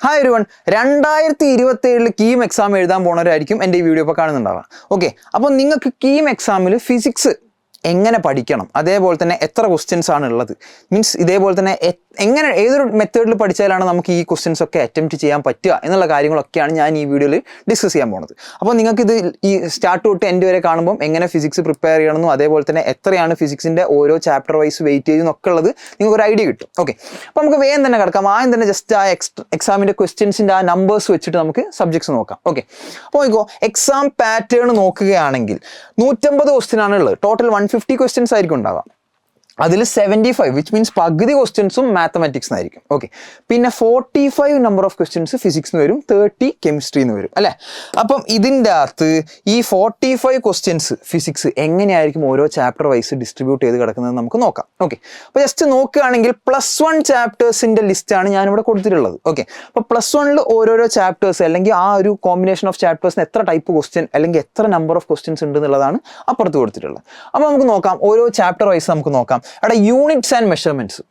Hi everyone, 2027 KEAM exam എഴുതാൻ പോണവരായിരിക്കും എൻ്റെ ഈ വീഡിയോ ഇപ്പോൾ കാണുന്നുണ്ടാവുക. ഓക്കെ, അപ്പോൾ നിങ്ങൾക്ക് കീം എക്സാമിൽ ഫിസിക്സ് എങ്ങനെ പഠിക്കണം, അതേപോലെ തന്നെ എത്ര ക്വസ്റ്റ്യൻസ് ആണ് ഉള്ളത്, മീൻസ് ഇതേപോലെ തന്നെ എങ്ങനെ ഏതൊരു മെത്തേഡിൽ പഠിച്ചാലാണ് നമുക്ക് ഈ ക്വസ്റ്റ്യൻസ് ഒക്കെ അറ്റംപ്റ്റ് ചെയ്യാൻ പറ്റുക എന്നുള്ള കാര്യങ്ങളൊക്കെയാണ് ഞാൻ ഈ വീഡിയോയിൽ ഡിസ്കസ് ചെയ്യാൻ പോകുന്നത്. അപ്പോൾ നിങ്ങൾക്കിത് ഈ സ്റ്റാർട്ട് തൊട്ട് എൻഡ് വരെ കാണുമ്പോൾ എങ്ങനെ ഫിസിക്സ് പ്രിപ്പയർ ചെയ്യണമെന്നും അതേപോലെ തന്നെ എത്രയാണ് ഫിസിക്സിൻ്റെ ഓരോ ചാപ്റ്റർ വൈസ് വെയിറ്റേജ് എന്നൊക്കെ ഉള്ളത് നിങ്ങൾക്ക് ഒരു ഐഡിയ കിട്ടും. ഓക്കെ, അപ്പോൾ നമുക്ക് വേഗം തന്നെ കിടക്കാം. ആദ്യം തന്നെ ജസ്റ്റ് ആ എക്സാമിൻ്റെ ക്വസ്റ്റ്യൻസിൻ്റെ ആ നമ്പേഴ്സ് വെച്ചിട്ട് നമുക്ക് സബ്ജക്ട്സ് നോക്കാം. ഓക്കെ, അപ്പോൾ നോക്കോ, എക്സാം പാറ്റേൺ നോക്കുകയാണെങ്കിൽ 150 ക്വസ്റ്റ്യൻ ആണ് ഉള്ളത്. ടോട്ടൽ 150 ക്വസ്റ്റ്യൻസ് ആയിരിക്കും ഉണ്ടാവുക. അതിൽ 75 വിച്ച് മീൻസ് പകുതി ക്വസ്റ്റ്യൻസും മാത്തമാറ്റിക്സ് ആയിരിക്കും. ഓക്കെ, പിന്നെ 45 നമ്പർ ഓഫ് ക്വസ്റ്റ്യൻസ് ഫിസിക്സ് വരും, 30 കെമിസ്ട്രി എന്ന് വരും അല്ലേ. അപ്പം ഇതിൻ്റെ അകത്ത് ഈ 45 ക്വസ്റ്റ്യൻസ് ഫിസിക്സ് എങ്ങനെയായിരിക്കും ഓരോ ചാപ്റ്റർ വൈസ് ഡിസ്ട്രിബ്യൂട്ട് ചെയ്ത് കിടക്കുന്നത് നമുക്ക് നോക്കാം. ഓക്കെ, അപ്പോൾ ജസ്റ്റ് നോക്കുകയാണെങ്കിൽ +1 ചാപ്റ്റേഴ്സിൻ്റെ ലിസ്റ്റാണ് ഞാനിവിടെ കൊടുത്തിട്ടുള്ളത്. ഓക്കെ, അപ്പോൾ +1 ഓരോരോ ചാപ്റ്റേഴ്സ് അല്ലെങ്കിൽ ആ ഒരു കോമ്പിനേഷൻ ഓഫ് ചാപ്റ്റേഴ്സിന് എത്ര ടൈപ്പ് ക്വസ്റ്റ്യൻ അല്ലെങ്കിൽ എത്ര നമ്പർ ഓഫ് ക്വസ്റ്റ്യൻസ് ഉണ്ട് എന്നുള്ളതാണ് അപ്പുറത്ത് കൊടുത്തിട്ടുള്ളത്. അപ്പോൾ നമുക്ക് നോക്കാം, ഓരോ ചാപ്റ്റർ വൈസ് നമുക്ക് നോക്കാം. അവിടെ യൂണിറ്റ്സ് ആൻഡ് മെഷർമെന്റ്സ്.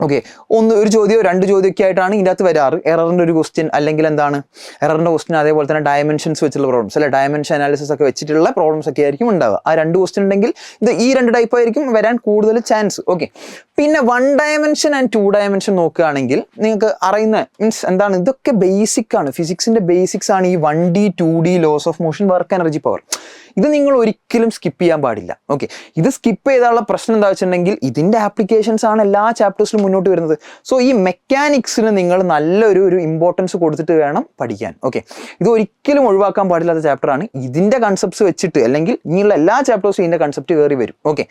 ഓക്കെ, ഒരു ചോദ്യമോ 2 ചോദ്യമൊക്കെ ആയിട്ടാണ് ഇതിൻ്റെ അകത്ത് വരാറ്. എററിൻ്റെ ഒരു ക്വസ്റ്റ്യൻ അല്ലെങ്കിൽ എന്താണ് എററിൻ്റെ ക്വസ്റ്റ്യൻ, അതേപോലെ തന്നെ ഡയമെൻഷൻസ് വെച്ചുള്ള പ്രോബ്ലംസ് അല്ലെ, ഡയമെൻഷൻ അനാലിസിസ് ഒക്കെ വെച്ചിട്ടുള്ള പ്രോബ്ലംസ് ഒക്കെ ആയിരിക്കും ഉണ്ടാവുക. ആ 2 ക്വസ്റ്റ്യൻ ഉണ്ടെങ്കിൽ ഈ 2 ടൈപ്പ് ആയിരിക്കും വരാൻ കൂടുതൽ ചാൻസ്. ഓക്കെ, പിന്നെ 1 ഡയമെൻഷൻ ആൻഡ് 2 ഡയമെൻഷൻ നോക്കുകയാണെങ്കിൽ നിങ്ങൾക്ക് അറിയുന്ന മീൻസ് എന്താണ്, ഇതൊക്കെ ബേസിക് ആണ്, ഫിസിക്സിൻ്റെ ബേസിക്സ് ആണ്. ഈ 1D 2D laws of motion, work energy power, ഇത് നിങ്ങൾ ഒരിക്കലും സ്കിപ്പ് ചെയ്യാൻ പാടില്ല. ഓക്കെ, ഇത് സ്കിപ്പ് ചെയ്താലുള്ള പ്രശ്നം എന്താ വെച്ചിട്ടുണ്ടെങ്കിൽ ഇതിൻ്റെ ആപ്ലിക്കേഷൻസ് ആണ് എല്ലാ ചാപ്റ്റേഴ്സിലും മുന്നോട്ട് വരുന്നത്. സോ ഈ മെക്കാനിക്സിന് നിങ്ങൾ നല്ലൊരു ഇമ്പോർട്ടൻസ് കൊടുത്തിട്ട് വേണം പഠിക്കാൻ. ഓക്കെ, ഇത് ഒരിക്കലും ഒഴിവാക്കാൻ പാടില്ലാത്ത ചാപ്റ്ററാണ്. ഇതിൻ്റെ കൺസെപ്റ്റ്സ് വെച്ചിട്ട് അല്ലെങ്കിൽ ഇനിയുള്ള എല്ലാ ചാപ്റ്റേഴ്സും ഇതിൻ്റെ കൺസെപ്റ്റ് കയറി വരും. ഓക്കെ,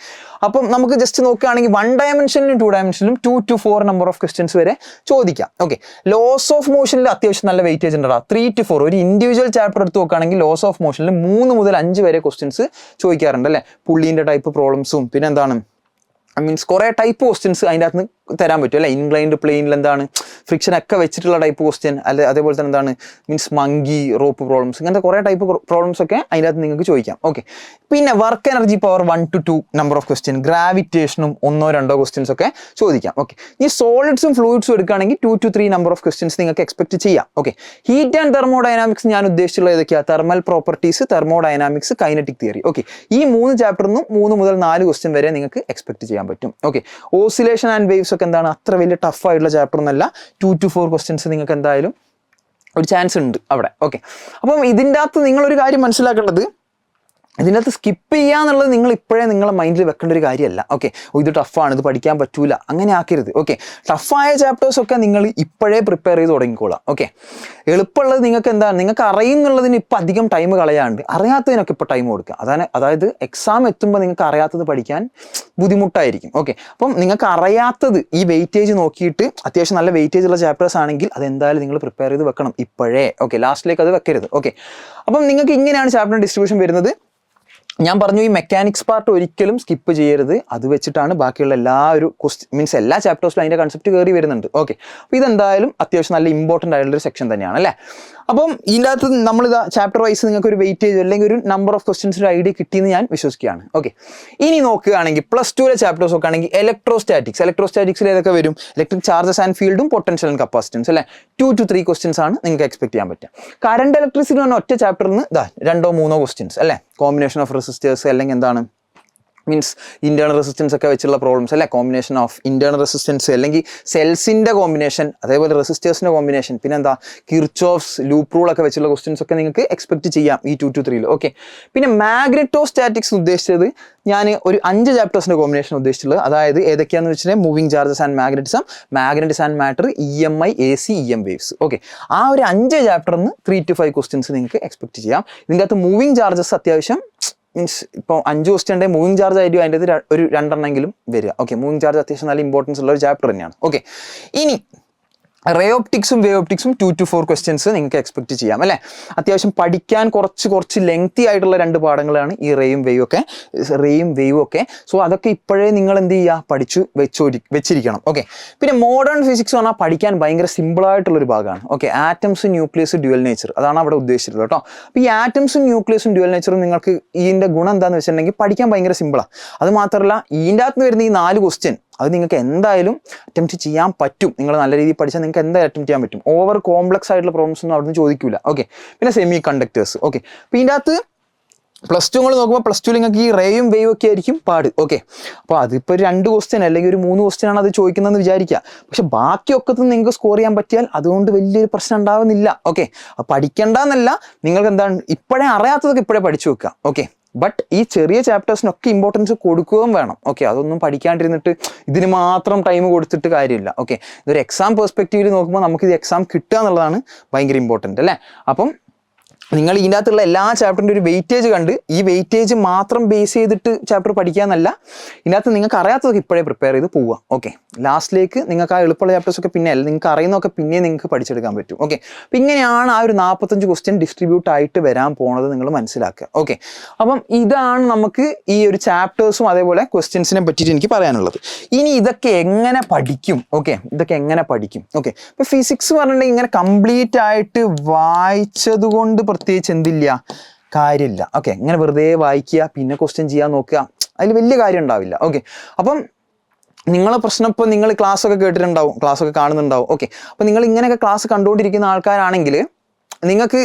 അപ്പം നമുക്ക് ജസ്റ്റ് നോക്കുകയാണെങ്കിൽ 1 ഡയമെൻഷനിലും 2 ഡയമെൻഷനിലും 2 to 4 നമ്പർ ഓഫ് ക്വസ്റ്റ്യൻസ് വരെ ചോദിക്കാം. ഓക്കെ, ലോസ് ഓഫ് മോഷനിൽ അത്യാവശ്യം നല്ല വെയിറ്റേജ് ഉണ്ടാ, 3 to 4. ഒരു ഇൻഡിവിജ്വൽ ചാപ്റ്റർ എടുത്ത് നോക്കുകയാണെങ്കിൽ ലോസ് ഓഫ് മോഷനിൽ 3 മുതൽ 5 വരെ ക്വസ്റ്റ്യൻസ് ചോദിക്കാറുണ്ട് അല്ലേ. പുള്ളീൻ്റെ ടൈപ്പ് പ്രോബ്ലംസും പിന്നെ എന്താണ് മീൻസ് കുറേ ടൈപ്പ് ക്വസ്റ്റ്യൻസ് അതിൻ്റെ അകത്ത് നിന്ന് തരാൻ പറ്റും അല്ലേ. ഇൻക്ലൈൻഡ് പ്ലെയിനിൽ എന്താണ് ഫ്രിക്ഷൻ ഒക്കെ വെച്ചിട്ടുള്ള ടൈപ്പ് ക്വസ്റ്റ്യൻ അല്ലെ, അതേപോലെ തന്നെ എന്താണ് മീൻസ് മങ്കി റോപ്പ് പ്രോബ്ലംസ്, ഇങ്ങനത്തെ കുറേ ടൈപ്പ് പ്രോബ്ലംസ് ഒക്കെ അതിൻ്റെ അകത്ത് നിങ്ങൾക്ക് ചോദിക്കാം. ഓക്കെ, പിന്നെ work energy power 1 to 2 number of question, ഗ്രാവിറ്റേഷനും 1-2 ക്വസ്റ്റ്യൻസ് ഒക്കെ ചോദിക്കാം. ഓക്കെ, ഈ സോളിഡ്സും ഫ്ലൂയിഡ്സും എടുക്കുകയാണെങ്കിൽ 2 to 3 നമ്പർ ഓഫ് ക്വസ്റ്റ്യൻസ് നിങ്ങൾക്ക് എക്സ്പെക്ട് ചെയ്യാം. ഓക്കെ, ഹീറ്റ് ആൻഡ് തെർമോഡൈനാമിക്സ് ഞാൻ ഉദ്ദേശിച്ചുള്ള ഏതൊക്കെയാണ്, thermal properties, thermodynamics, kinetic theory. Okay, ഈ 3 ചാപ്റ്ററിൽ നിന്നും 3 മുതൽ 4 ക്വസ്റ്റ്യൻ വരെ നിങ്ങൾക്ക് എക്സ്പെക്ട് ചെയ്യാൻ പറ്റും. ഓക്കെ, ഓസിലേഷൻ ആൻഡ് വേവ്സ് ഒക്കെ എന്താണ് അത്ര വലിയ ടഫ് ആയിട്ടുള്ള ചാപ്റ്റർ ഒന്നല്ല. 2 to 4 ക്വസ്റ്റ്യൻസ് നിങ്ങൾക്ക് എന്തായാലും ഒരു ചാൻസ് ഉണ്ട് അവിടെ. ഓക്കെ, അപ്പം ഇതിൻ്റെ അകത്ത് നിങ്ങളൊരു കാര്യം മനസ്സിലാക്കേണ്ടത്, ഇതിൻ്റെ അകത്ത് സ്കിപ്പ് ചെയ്യുക എന്നുള്ളത് നിങ്ങൾ ഇപ്പോഴേ നിങ്ങളെ മൈൻഡിൽ വെക്കേണ്ട ഒരു കാര്യമല്ല. ഓക്കെ, ഇത് ടഫാണ്, ഇത് പഠിക്കാൻ പറ്റൂല, അങ്ങനെ ആക്കരുത്. ഓക്കെ, ടഫായ ചാപ്റ്റേഴ്സൊക്കെ നിങ്ങൾ ഇപ്പോഴേ പ്രിപ്പയർ ചെയ്ത് തുടങ്ങിക്കോളാം. ഓക്കെ, എളുപ്പമുള്ളത് നിങ്ങൾക്ക് എന്താണ്, നിങ്ങൾക്ക് അറിയുന്നുള്ളതിന് ഇപ്പം അധികം ടൈം കളയാണ്ട് അറിയാത്തതിനൊക്കെ ഇപ്പോൾ ടൈം കൊടുക്കുക. അതായത് എക്സാം എത്തുമ്പോൾ നിങ്ങൾക്ക് അറിയാത്തത് പഠിക്കാൻ ബുദ്ധിമുട്ടായിരിക്കും. ഓക്കെ, അപ്പം നിങ്ങൾക്ക് അറിയാത്തത് ഈ വെയിറ്റേജ് നോക്കിയിട്ട് അത്യാവശ്യം നല്ല വെയിറ്റേജ് ഉള്ള ചാപ്റ്റേഴ്സ് ആണെങ്കിൽ അതെന്തായാലും നിങ്ങൾ പ്രിപ്പയർ ചെയ്ത് വെക്കണം ഇപ്പോഴേ. ഓക്കെ, ലാസ്റ്റിലേക്ക് അത് വെക്കരുത്. ഓക്കെ, അപ്പം നിങ്ങൾക്ക് ഇങ്ങനെയാണ് ചാപ്റ്റർ ഡിസ്ട്രിബ്യൂഷൻ വരുന്നത്. ഞാൻ പറഞ്ഞു, ഈ മെക്കാനിക്സ് പാർട്ട് ഒരിക്കലും സ്കിപ്പ് ചെയ്യരുത്. അത് വെച്ചിട്ടാണ് ബാക്കിയുള്ള എല്ലാ ഒരു മീൻസ് എല്ലാ ചാപ്റ്റേഴ്സിലും അതിൻ്റെ കൺസെപ്റ്റ് കയറി വരുന്നുണ്ട്. ഓക്കെ, അപ്പോൾ ഇതെന്തായാലും അത്യാവശ്യം നല്ല ഇമ്പോർട്ടൻ്റ് ആയിട്ടുള്ളൊരു സെക്ഷൻ തന്നെയാണ് അല്ലേ. അപ്പം ഇതിൻ്റെ അകത്ത് നമ്മളിതാ ചാപ്റ്റർ വൈസ് നിങ്ങൾക്ക് ഒരു വെയിറ്റേജ് അല്ലെങ്കിൽ ഒരു നമ്പർ ഓഫ് ക്വസ്റ്റ്യൻസിൻ്റെ ഐഡിയ കിട്ടിയെന്ന് ഞാൻ വിശ്വസിക്കുകയാണ്. ഓക്കെ, ഇനി നോക്കുകയാണെങ്കിൽ +2 ചാപ്റ്റേഴ്സ് നോക്കുകയാണെങ്കിൽ ഇലക്ട്രോസ്റ്റാറ്റിക്സിൽ ഏതൊക്കെ വരും, ഇലക്ട്രിക് ചാർജസ് ആൻഡ് ഫീൽഡും പൊട്ടൻഷ്യൽ ആൻഡ് കപ്പാസിറ്റൻസ് അല്ലേ. 2 to 3 ക്വസ്റ്റ്യൻസ് ആണ് നിങ്ങൾക്ക് എക്സ്പെക്ട് ചെയ്യാൻ പറ്റുക. കറണ്ട് ഇലക്ട്രിസിറ്റി എന്ന് പറഞ്ഞാൽ ഒറ്റ ചാപ്റ്ററിൽ നിന്ന് 2-3 ക്വസ്റ്റ്യൻസ് അല്ലേ. കോമ്പിനേഷൻ ഓഫ് റെസിസ്റ്റേഴ്സ് അല്ലെങ്കിൽ എന്താണ് മീൻസ് ഇന്റേണൽ റെസിസ്റ്റൻസ് ഒക്കെ വെച്ചുള്ള പ്രോബ്ലംസ് അല്ലേ. കോമ്പിനേഷൻ ഓഫ് ഇന്റേണൽ റെസിസ്റ്റൻസ് അല്ലെങ്കിൽ സെൽസിൻ്റെ കോമ്പിനേഷൻ, അതേപോലെ റെസിസ്റ്റേഴ്സിൻ്റെ കോമ്പിനേഷൻ, പിന്നെ എന്താ കിർച്ചോഫ്സ് ലൂപ്പ് റൂൾ ഒക്കെ വെച്ചുള്ള ക്വസ്റ്റ്യൻസ് ഒക്കെ നിങ്ങൾക്ക് എക്സ്പെക്ട് ചെയ്യാം ഈ 2 to 3. ഓക്കെ, പിന്നെ മാഗ്നറ്റോസ്റ്റാറ്റിക്സ് ഉദ്ദേശിച്ചത് ഞാൻ ഒരു 5 ചാപ്റ്റേഴ്സിൻ്റെ കോമ്പിനേഷൻ ഉദ്ദേശിച്ചുള്ളത്. അതായത് ഏതൊക്കെയാണെന്ന് വെച്ചിട്ടുണ്ടെങ്കിൽ moving charges and magnetism, magnetics and matter, EMI, AC, EM waves. Okay, ആ ഒരു 5 ചാപ്റ്ററിൽ നിന്ന് 3 to 5 ക്വസ്റ്റ്യൻസ് നിങ്ങൾക്ക് എക്സ്പെക്ട് ചെയ്യാം. ഇതിൻ്റെ അകത്ത് മൂവിങ് ചാർജസ് അത്യാവശ്യം മീൻസ് ഇപ്പോൾ 5 ക്വസ്റ്റ്യൻ ഉണ്ടെങ്കിൽ മൂവിങ് ചാർജ് ആയിരിക്കും അതിൻ്റെ ഒരു 2 എണ്ണമെങ്കിലും വരിക. ഓക്കെ, മൂവിങ് ചാർജ് അത്യാവശ്യം നല്ല ഇമ്പോർട്ടൻസ് ഉള്ള ഒരു ചാപ്റ്റർ തന്നെയാണ്. ഓക്കെ, ഇനി റേ ഓപ്റ്റിക്സും വേവ് ഓപ്റ്റിക്സും 2 to 4 ക്വസ്റ്റ്യൻസ് നിങ്ങൾക്ക് എക്സ്പെക്ട് ചെയ്യാം അല്ലേ. അത്യാവശ്യം പഠിക്കാൻ കുറച്ച് ലെങ്തി ആയിട്ടുള്ള 2 പാഠങ്ങളാണ് ഈ റേയും വേവും ഒക്കെ. സോ അതൊക്കെ ഇപ്പോഴേ നിങ്ങൾ എന്ത് ചെയ്യുക, പഠിച്ചു വെച്ചിരിക്കണം. ഓക്കെ, പിന്നെ മോഡേൺ ഫിസിക്സ് പറഞ്ഞാൽ പഠിക്കാൻ ഭയങ്കര സിമ്പിളായിട്ടുള്ളൊരു ഭാഗമാണ്. Okay, atoms, nucleus, dual nature, അതാണ് അവിടെ ഉദ്ദേശിച്ചത് കേട്ടോ. അപ്പോൾ ഈ ആറ്റംസും ന്യൂക്ലിയസും ഡ്യുവൽ നേച്ചറും നിങ്ങൾക്ക് ഇതിൻ്റെ ഗുണം എന്താണെന്ന് വെച്ചിട്ടുണ്ടെങ്കിൽ പഠിക്കാൻ ഭയങ്കര സിമ്പിളാണ്. അത് മാത്രമല്ല ഇതിൻ്റെ അകത്ത് വരുന്ന ഈ 4 ക്വസ്റ്റ്യൻ അത് നിങ്ങൾക്ക് എന്തായാലും അറ്റംപ്റ്റ് ചെയ്യാൻ പറ്റും. നിങ്ങൾ നല്ല രീതിയിൽ പഠിച്ചാൽ നിങ്ങൾക്ക് എന്തായാലും അറ്റംപ്റ്റ് ചെയ്യാൻ പറ്റും. ഓവർ കോംപ്ലക്സ് ആയിട്ടുള്ള പ്രോബ്ലംസ് ഒന്നും അവിടുന്ന് ചോദിക്കില്ല. ഓക്കെ, പിന്നെ സെമി കണ്ടക്ടേഴ്സ്. ഓക്കെ, അപ്പോൾ ഇതിൻ്റെ അകത്ത് പ്ലസ് ടു നിങ്ങൾ നോക്കുമ്പോൾ പ്ലസ് ടു നിങ്ങൾക്ക് ഈ റേയും വേവും ഒക്കെ ആയിരിക്കും പാട്. ഓക്കെ, അപ്പോൾ അതിപ്പോൾ ഒരു 2 ക്വസ്റ്റ്യൻ അല്ലെങ്കിൽ ഒരു 3 ക്വസ്റ്റ്യൻ ആണ് അത് ചോദിക്കുന്നതെന്ന് വിചാരിക്കുക. പക്ഷെ ബാക്കിയൊക്കെ നിങ്ങൾക്ക് സ്കോർ ചെയ്യാൻ പറ്റിയാൽ അതുകൊണ്ട് വലിയൊരു പ്രശ്നം ഉണ്ടാവുന്നില്ല. ഓക്കെ, അപ്പോൾ പഠിക്കേണ്ടെന്നല്ല, നിങ്ങൾക്ക് എന്താണ് ഇപ്പോഴേ അറിയാത്തതൊക്കെ ഇപ്പോഴേ പഠിച്ചു വെക്കുക. ഓക്കെ, ബട്ട് ഈ ചെറിയ ചാപ്റ്റേഴ്സിനൊക്കെ ഇമ്പോർട്ടൻസ് കൊടുക്കുകയും വേണം. ഓക്കെ, അതൊന്നും പഠിക്കാണ്ടിരുന്നിട്ട് ഇതിന് മാത്രം ടൈം കൊടുത്തിട്ട് കാര്യമില്ല. ഓക്കെ, ഇതൊരു എക്സാം പെർസ്പെക്റ്റീവിൽ നോക്കുമ്പോൾ നമുക്കിത് എക്സാം കിട്ടുക എന്നുള്ളതാണ് ഭയങ്കര ഇമ്പോർട്ടൻ്റ് അല്ലേ. അപ്പം നിങ്ങൾ ഇതിൻ്റെ അകത്തുള്ള എല്ലാ ചാപ്റ്ററിൻ്റെ ഒരു വെയിറ്റേജ് കണ്ട് ഈ വെയിറ്റേജ് മാത്രം ബേസ് ചെയ്തിട്ട് ചാപ്റ്റർ പഠിക്കാമെന്നല്ല, ഇതിനകത്ത് നിങ്ങൾക്ക് അറിയാത്തതൊക്കെ ഇപ്പോഴേ പ്രിപ്പയർ ചെയ്ത് പോവുക. ഓക്കെ, ലാസ്റ്റിലേക്ക് നിങ്ങൾക്ക് ആ എളുപ്പമുള്ള ചാപ്റ്റേഴ്സൊക്കെ പിന്നെ അല്ല, നിങ്ങൾക്ക് അറിയുന്നതൊക്കെ പിന്നെ നിങ്ങൾക്ക് പഠിച്ചെടുക്കാൻ പറ്റും. ഓക്കെ, അപ്പം ഇങ്ങനെയാണ് ആ ഒരു 45 ക്വസ്റ്റ്യൻ ഡിസ്ട്രിബ്യൂട്ട് ആയിട്ട് വരാൻ പോണത് നിങ്ങൾ മനസ്സിലാക്കുക. ഓക്കെ, അപ്പം ഇതാണ് നമുക്ക് ഈ ഒരു ചാപ്റ്റേഴ്സും അതേപോലെ ക്വസ്റ്റ്യൻസിനെ പറ്റിയിട്ട് എനിക്ക് പറയാനുള്ളത്. ഇനി ഇതൊക്കെ എങ്ങനെ പഠിക്കും? ഓക്കെ, ഇതൊക്കെ എങ്ങനെ പഠിക്കും? ഓക്കെ, ഇപ്പോൾ ഫിസിക്സ് പറഞ്ഞിട്ടുണ്ടെങ്കിൽ ഇങ്ങനെ കംപ്ലീറ്റ് ആയിട്ട് വായിച്ചത് കൊണ്ട് പ്രത്യേകിച്ച് എന്തില്ല, കാര്യമില്ല. ഓക്കെ, ഇങ്ങനെ വെറുതെ വായിക്കുക പിന്നെ ക്വസ്റ്റ്യൻ ചെയ്യാൻ നോക്കുക, അതിൽ വലിയ കാര്യം ഉണ്ടാവില്ല. ഓക്കെ, അപ്പം നിങ്ങളെ പ്രശ്നം ഇപ്പോൾ നിങ്ങൾ ക്ലാസ്സൊക്കെ കേട്ടിട്ടുണ്ടാവും, ക്ലാസ്സൊക്കെ കാണുന്നുണ്ടാവും. ഓക്കെ, അപ്പോൾ നിങ്ങൾ ഇങ്ങനെയൊക്കെ ക്ലാസ് കണ്ടുകൊണ്ടിരിക്കുന്ന ആൾക്കാരാണെങ്കിൽ നിങ്ങൾക്ക്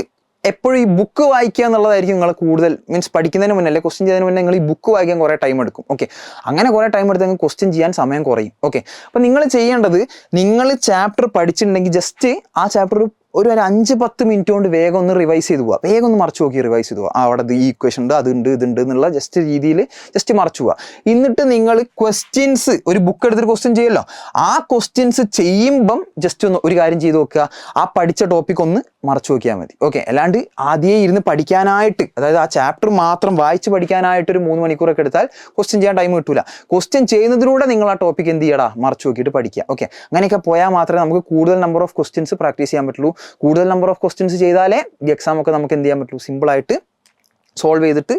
എപ്പോഴും ഈ ബുക്ക് വായിക്കുക എന്നുള്ളതായിരിക്കും നിങ്ങൾ കൂടുതൽ മീൻസ് പഠിക്കുന്നതിന് മുന്നേ അല്ലെ ക്വസ്റ്റ്യൻ ചെയ്യുന്നതിന് മുന്നേ നിങ്ങൾ ഈ ബുക്ക് വായിക്കാൻ കുറേ ടൈം എടുക്കും. ഓക്കെ, അങ്ങനെ കുറേ ടൈം എടുത്തെങ്കിൽ ക്വസ്റ്റ്യൻ ചെയ്യാൻ സമയം കുറയും. ഓക്കെ, അപ്പോൾ നിങ്ങൾ ചെയ്യേണ്ടത്, നിങ്ങൾ ചാപ്റ്റർ പഠിച്ചിട്ടുണ്ടെങ്കിൽ ജസ്റ്റ് ആ ചാപ്റ്റർ ഒരു 5-10 മിനിറ്റ് കൊണ്ട് വേഗം ഒന്ന് റിവൈസ് ചെയ്ത് പോവുക, വേഗം ഒന്ന് മറച്ചു നോക്കി റിവൈസ് ചെയ്ത് പോവുക. അവിടെ ഈ ഇക്വേഷൻ ഉണ്ട്, അതുണ്ട്, ഇതുണ്ട് എന്നുള്ള ജസ്റ്റ് രീതിയിൽ ജസ്റ്റ് മറച്ചു പോവുക. എന്നിട്ട് നിങ്ങൾ ക്വസ്റ്റ്യൻസ് ഒരു ബുക്ക് എടുത്തിട്ട് ക്വസ്റ്റ്യൻ ചെയ്യുമല്ലോ, ആ ക്വസ്റ്റ്യൻസ് ചെയ്യുമ്പം ജസ്റ്റ് ഒന്ന് ഒരു കാര്യം ചെയ്ത് നോക്കുക, ആ പഠിച്ച ടോപ്പിക് ഒന്ന് മറച്ചു നോക്കിയാൽ മതി. ഓക്കെ, അല്ലാണ്ട് ആദ്യമേ ഇരുന്ന് പഠിക്കാനായിട്ട്, അതായത് ആ ചാപ്റ്റർ മാത്രം വായിച്ച് പഠിക്കാനായിട്ട് ഒരു 3 മണിക്കൂറൊക്കെ എടുത്താൽ ക്വസ്റ്റ്യൻ ചെയ്യാൻ ടൈം കിട്ടില്ല. ക്വസ്റ്റ്യൻ ചെയ്യുന്നതിലൂടെ നിങ്ങൾ ആ ടോപ്പിക് എന്ത് ചെയ്യടാ, മറച്ചു നോക്കിയിട്ട് പഠിക്കുക. ഓക്കെ, അങ്ങനെയൊക്കെ പോയാൽ മാത്രമേ നമുക്ക് കൂടുതൽ നമ്പർ ഓഫ് ക്വസ്റ്റ്യൻസ് പ്രാക്ടീസ് ചെയ്യാൻ പറ്റുള്ളൂ. കൂടുതൽ നമ്പർ ഓഫ് ക്വസ്റ്റ്യൻസ് ചെയ്താലേ ഈ എക്സാം ഒക്കെ നമുക്ക് എന്ത് ചെയ്യാൻ പറ്റുള്ളൂ, സിമ്പിളായിട്ട് സോൾവ് ചെയ്തിട്ട്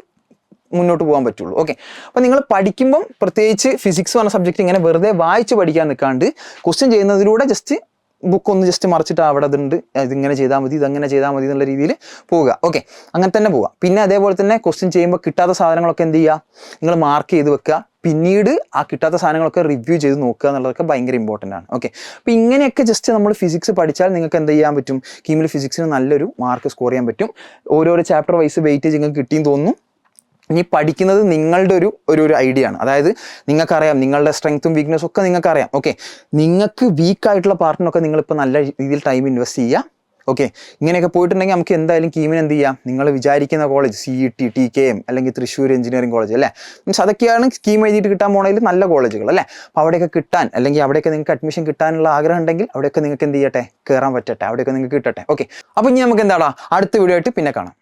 മുന്നോട്ട് പോകാൻ പറ്റുള്ളൂ. ഓക്കെ, അപ്പോൾ നിങ്ങൾ പഠിക്കുമ്പം പ്രത്യേകിച്ച് ഫിസിക്സ് പറഞ്ഞ സബ്ജക്റ്റ് ഇങ്ങനെ വെറുതെ വായിച്ച് പഠിക്കാൻ നിൽക്കാണ്ട് ക്വസ്റ്റ്യൻ ചെയ്യുന്നതിലൂടെ ജസ്റ്റ് ബുക്ക് ഒന്ന് ജസ്റ്റ് മറിച്ചിട്ട് അവിടെ അതുണ്ട്, ഇതിങ്ങനെ ചെയ്താൽ മതി, ഇതങ്ങനെ ചെയ്താൽ മതി എന്നുള്ള രീതിയിൽ പോവുക. ഓക്കെ, അങ്ങനെ തന്നെ പോവുക. പിന്നെ അതേപോലെ തന്നെ ക്വസ്റ്റ്യൻ ചെയ്യുമ്പോൾ കിട്ടാത്ത സാധനങ്ങളൊക്കെ എന്ത് ചെയ്യുക, നിങ്ങൾ മാർക്ക് ചെയ്ത് വെക്കുക. പിന്നീട് ആ കിട്ടാത്ത സാധനങ്ങളൊക്കെ റിവ്യൂ ചെയ്ത് നോക്കുക എന്നുള്ളതൊക്കെ ഭയങ്കര ഇമ്പോർട്ടൻ്റ് ആണ്. ഓക്കെ, അപ്പോൾ ഇങ്ങനെയൊക്കെ ജസ്റ്റ് നമ്മൾ ഫിസിക്സ് പഠിച്ചാൽ നിങ്ങൾക്ക് എന്ത് ചെയ്യാൻ പറ്റും, കീമിൽ ഫിസിക്സിന് നല്ലൊരു മാർക്ക് സ്കോർ ചെയ്യാൻ പറ്റും. ഓരോരോ ചാപ്റ്റർ വൈസ് വെയിറ്റേജ് നിങ്ങൾക്ക് കിട്ടിയെന്ന് തോന്നുന്നു. ഇനി പഠിക്കുന്നത് നിങ്ങളുടെ ഒരു ഐഡിയ ആണ്. അതായത് നിങ്ങൾക്കറിയാം നിങ്ങളുടെ സ്ട്രെങ്ത്തും വീക്ക്നെസ്സും ഒക്കെ നിങ്ങൾക്കറിയാം. ഓക്കെ, നിങ്ങൾക്ക് വീക്കായിട്ടുള്ള പാർട്ടിനൊക്കെ നിങ്ങളിപ്പോൾ നല്ല രീതിയിൽ ടൈം ഇൻവെസ്റ്റ് ചെയ്യുക. ഓക്കെ, ഇങ്ങനെയൊക്കെ പോയിട്ടുണ്ടെങ്കിൽ നമുക്ക് എന്തായാലും കീമിന് എന്ത് ചെയ്യാം, നിങ്ങൾ വിചാരിക്കുന്ന കോളേജ് CET, TKM അല്ലെങ്കിൽ തൃശ്ശൂർ എഞ്ചിനീയറിംഗ് കോളേജ് അല്ലേ, മീൻസ് അതൊക്കെയാണ് സ്കീം എഴുതിയിട്ട് കിട്ടാൻ പോണതിൽ നല്ല കോളേജുകൾ അല്ലേ. അപ്പോൾ അവിടെയൊക്കെ കിട്ടാൻ അല്ലെങ്കിൽ അവിടെയൊക്കെ നിങ്ങൾക്ക് അഡ്മിഷൻ കിട്ടാനുള്ള ആഗ്രഹം ഉണ്ടെങ്കിൽ അവിടെയൊക്കെ നിങ്ങൾക്ക് എന്ത് ചെയ്യട്ടെ, കയറാൻ പറ്റട്ടെ, അവിടെയൊക്കെ നിങ്ങൾക്ക് കിട്ടട്ടെ. ഓക്കെ, അപ്പോൾ ഇനി നമുക്ക് എന്താടാ അടുത്ത വീഡിയോ ആയിട്ട് പിന്നെ കാണാം.